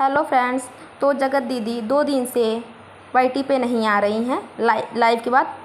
Hello friends. तो जगत दीदी 2 दिन से वाईटी पे नहीं आ रही हैं। लाइव के बाद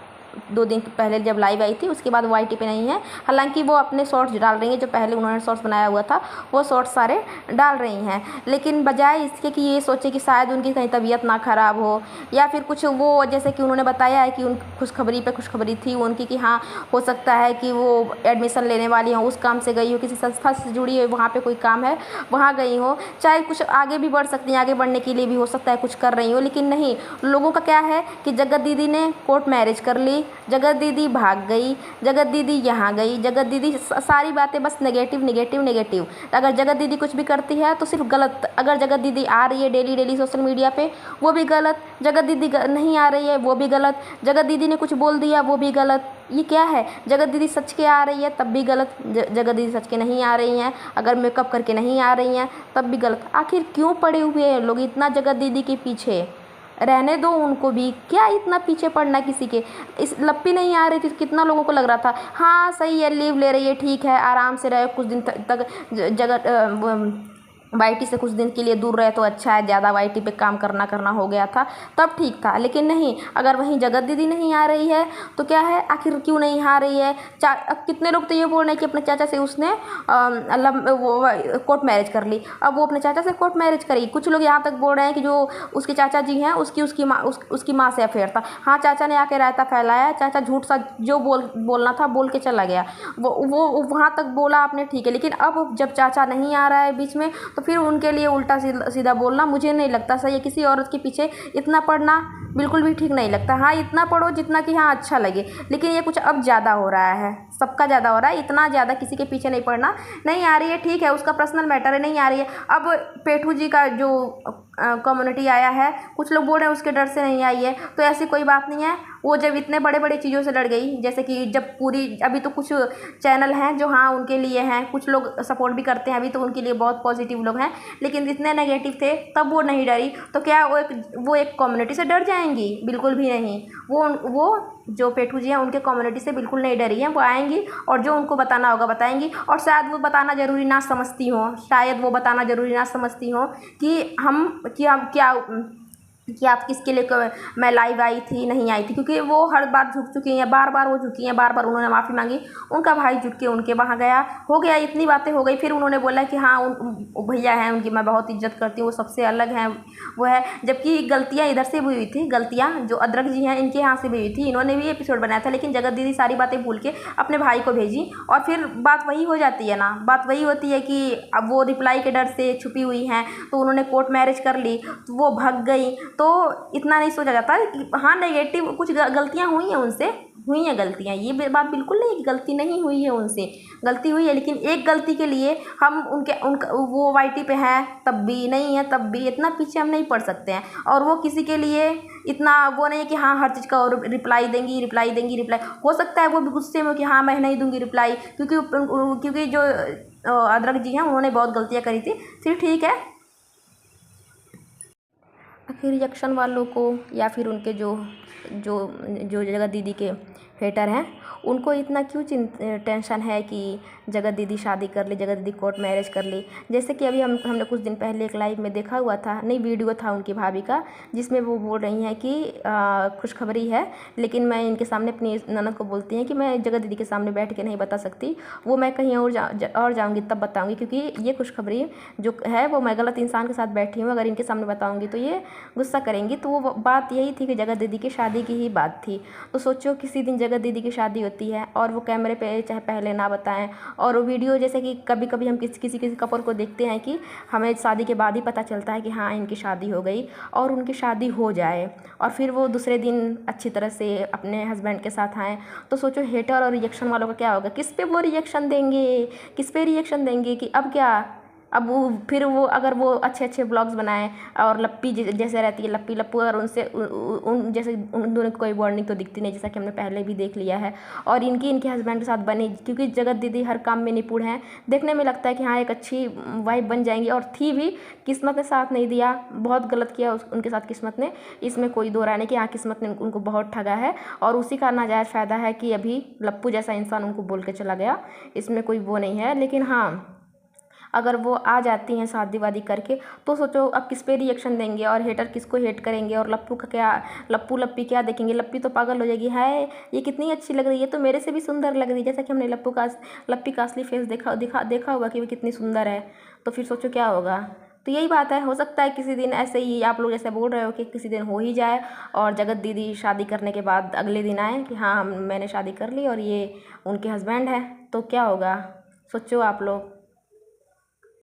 2 दिन पहले जब लाइव आई थी उसके बाद वाईटी पे नहीं है। हालांकि वो अपने शॉर्ट्स डाल रही हैं, जो पहले उन्होंने शॉर्ट्स बनाया हुआ था वो शॉर्ट्स सारे डाल रही हैं, लेकिन बजाय इसके कि ये सोचे कि शायद उनकी कहीं तबीयत ना ख़राब हो या फिर कुछ, वो जैसे कि उन्होंने बताया है कि उन खुशखबरी पे खुशखबरी थी उनकी कि हाँ हो सकता है कि वो एडमिशन लेने वाली हों, उस काम से गई हो, किसी संस्था से जुड़ी हो, वहाँ पे कोई काम है वहाँ गई हो, चाहे कुछ आगे भी बढ़ सकती हैं, आगे बढ़ने के लिए भी हो सकता है कुछ कर रही हो। लेकिन नहीं, लोगों का क्या है कि जगत दीदी ने कोर्ट मैरिज कर ली, जगत दीदी भाग गई, जगत दीदी यहाँ गई, जगत दीदी सारी बातें बस नेगेटिव नेगेटिव नेगेटिव। अगर जगत दीदी कुछ भी करती है तो सिर्फ गलत। अगर जगत दीदी आ रही है डेली डेली सोशल मीडिया पे वो भी गलत, जगत दीदी नहीं आ रही है वो भी गलत, जगत दीदी ने कुछ बोल दिया वो भी गलत। ये क्या है? जगत दीदी सच के आ रही है तब भी गलत, जगत दीदी सच के नहीं आ रही हैं, अगर मेकअप करके नहीं आ रही हैं तब भी गलत। आखिर क्यों पड़े हुए हैं लोग इतना जगत दीदी के पीछे? रहने दो उनको भी, क्या इतना पीछे पड़ना किसी के। इस लप्पी नहीं आ रही थी, कितना लोगों को लग रहा था हाँ सही है, लीव ले रही है, ठीक है, आराम से रहे कुछ दिन तक, जगत वाईटी से कुछ दिन के लिए दूर रहे तो अच्छा है, ज़्यादा वाईटी पे काम करना हो गया था तब ठीक था। लेकिन नहीं, अगर वहीं जगत दीदी नहीं आ रही है तो क्या है, आखिर क्यों नहीं आ रही है? कितने लोग तो ये बोल रहे हैं कि अपने चाचा से उसने वो कोर्ट मैरिज कर ली। अब वो अपने चाचा से कोर्ट मैरिज करी। कुछ लोग यहाँ तक बोल रहे हैं कि जो उसके चाचा जी हैं उसकी माँ से अफेयर था। हाँ, चाचा ने आके रायता फैलाया, चाचा झूठ सा जो बोलना था बोल के चला गया, वो वहाँ तक बोला आपने, ठीक है। लेकिन अब जब चाचा नहीं आ रहा है बीच में तो फिर उनके लिए उल्टा सीधा बोलना मुझे नहीं लगता सही है। किसी औरत के पीछे इतना पढ़ना बिल्कुल भी ठीक नहीं लगता। हाँ, इतना पढ़ो जितना कि हाँ अच्छा लगे, लेकिन ये कुछ अब ज़्यादा हो रहा है, सबका ज़्यादा हो रहा है। इतना ज़्यादा किसी के पीछे नहीं पढ़ना। नहीं आ रही है ठीक है, उसका पर्सनल मैटर है, नहीं आ रही है। अब पेठू जी का जो कम्युनिटी आया है, कुछ लोग बोल रहे हैं उसके डर से नहीं आई है, तो ऐसी कोई बात नहीं है। वो जब इतने बड़े बड़े चीज़ों से लड़ गई, जैसे कि जब पूरी, अभी तो कुछ चैनल हैं जो हाँ उनके लिए हैं, कुछ लोग सपोर्ट भी करते हैं, अभी तो उनके लिए बहुत पॉजिटिव लोग हैं, लेकिन इतने नेगेटिव थे तब वो नहीं डरी। तो क्या वो एक कम्युनिटी से डर जाएंगी? बिल्कुल भी नहीं। वो जो पेठू जी हैं उनके कम्युनिटी से बिल्कुल नहीं डरी हैं, वो आएंगी और जो उनको बताना होगा बताएंगी। और शायद वो बताना ज़रूरी ना समझती हो, शायद वो बताना ज़रूरी ना समझती हो कि हम क्या कि आप किसके लिए मैं लाइव आई थी नहीं आई थी, क्योंकि वो हर बार झुक चुकी हैं, बार बार वो झुकी हैं, बार बार उन्होंने माफ़ी मांगी, उनका भाई झुक के उनके वहाँ गया, हो गया, इतनी बातें हो गई। फिर उन्होंने बोला कि हाँ भैया हैं उनकी मैं बहुत इज्जत करती हूँ, वो सबसे अलग हैं, वो है। जबकि गलतियाँ इधर से भी हुई थी, गलतियाँ जो अदरक जी हैं इनके यहाँ से भी हुई थी, इन्होंने भी एपिसोड बनाया था, लेकिन जगत दीदी सारी बातें भूल के अपने भाई को भेजी और फिर बात वही हो जाती है ना। बात वही होती है कि अब वो रिप्लाई के डर से छुपी हुई हैं, तो उन्होंने कोर्ट मैरिज कर ली तो वो भाग गई। तो इतना नहीं सोचा जाता कि हाँ नेगेटिव कुछ गलतियाँ हुई हैं, उनसे हुई हैं गलतियाँ, ये बात बिल्कुल नहीं कि गलती नहीं हुई है, उनसे गलती हुई है, लेकिन एक गलती के लिए हम उनका वो वाईटी पे हैं तब भी, नहीं है तब भी, इतना पीछे हम नहीं पड़ सकते हैं। और वो किसी के लिए इतना वो नहीं है कि हाँ हर चीज़ का और रिप्लाई देंगी। हो सकता है वो भी गुस्से में कि हाँ मैं नहीं दूंगी रिप्लाई, क्योंकि जो अदरक जी हैं उन्होंने बहुत गलतियाँ करी थी। फिर ठीक है, आखिर रिएक्शन वालों को या फिर उनके जो जो जो जगत दीदी के हेटर हैं उनको इतना क्यों टेंशन है कि जगत दीदी शादी कर ली, जगत दीदी कोर्ट मैरिज कर ली। जैसे कि अभी हमने कुछ दिन पहले एक लाइव में देखा हुआ था, नहीं वीडियो था उनकी भाभी का, जिसमें वो बोल रही हैं कि खुशखबरी है, लेकिन मैं इनके सामने अपनी ननद को बोलती हैं कि मैं जगत दीदी के सामने बैठ के नहीं बता सकती, वो मैं कहीं और जाऊँगी तब बताऊँगी, क्योंकि ये खुशखबरी जो है वो मैं गलत इंसान के साथ बैठी हूँ, अगर इनके सामने बताऊँगी तो ये गुस्सा करेंगी। तो वो बात यही थी कि जगत दीदी की शादी की ही बात थी। तो सोचो किसी दिन जगत दीदी की शादी होती है और वो कैमरे पे चाहे पहले ना बताएं, और वो वीडियो, जैसे कि कभी कभी हम किसी कपल को देखते हैं कि हमें शादी के बाद ही पता चलता है कि हाँ इनकी शादी हो गई, और उनकी शादी हो जाए और फिर वो दूसरे दिन अच्छी तरह से अपने हस्बैंड के साथ आएँ, तो सोचो हेटर और रिएक्शन वालों का क्या होगा, किस पे वो रिएक्शन देंगे, किस पे रिएक्शन देंगे कि अब क्या, अब वो फिर वो अगर वो अच्छे अच्छे ब्लॉग्स बनाएं और लप्पी जैसे रहती है, लप्पू, और उनसे उन जैसे उन दोनों की कोई बॉन्डिंग तो दिखती नहीं, जैसा कि हमने पहले भी देख लिया है, और इनके हस्बैंड के साथ बनी, क्योंकि जगत दीदी हर काम में निपुण है, देखने में लगता है कि हाँ एक अच्छी वाइफ बन जाएंगी, और थी भी, किस्मत ने साथ नहीं दिया, बहुत गलत किया उनके साथ किस्मत ने, इसमें कोई दो राय नहीं कि हाँ किस्मत ने उनको बहुत ठगा है, और उसी का नाजायज़ फ़ायदा है कि अभी लप्पू जैसा इंसान उनको बोल के चला गया, इसमें कोई वो नहीं है। लेकिन हाँ अगर वो आ जाती हैं शादी वादी करके, तो सोचो अब किस पे रिएक्शन देंगे, और हेटर किसको हेट करेंगे, और लप्पू का क्या, लप्पू लप्पी क्या देखेंगे। लप्पी तो पागल हो जाएगी, है ये कितनी अच्छी लग रही है, तो मेरे से भी सुंदर लग रही है। जैसा कि हमने लप्पी का असली फेस देखा होगा कि वो कितनी सुंदर है, तो फिर सोचो क्या होगा। तो यही बात है, हो सकता है किसी दिन ऐसे ही आप लोग जैसे बोल रहे हो कि किसी दिन हो ही जाए, और जगत दीदी शादी करने के बाद अगले दिन आए कि हाँ मैंने शादी कर ली और ये उनके हस्बैंड है, तो क्या होगा, सोचो आप लोग।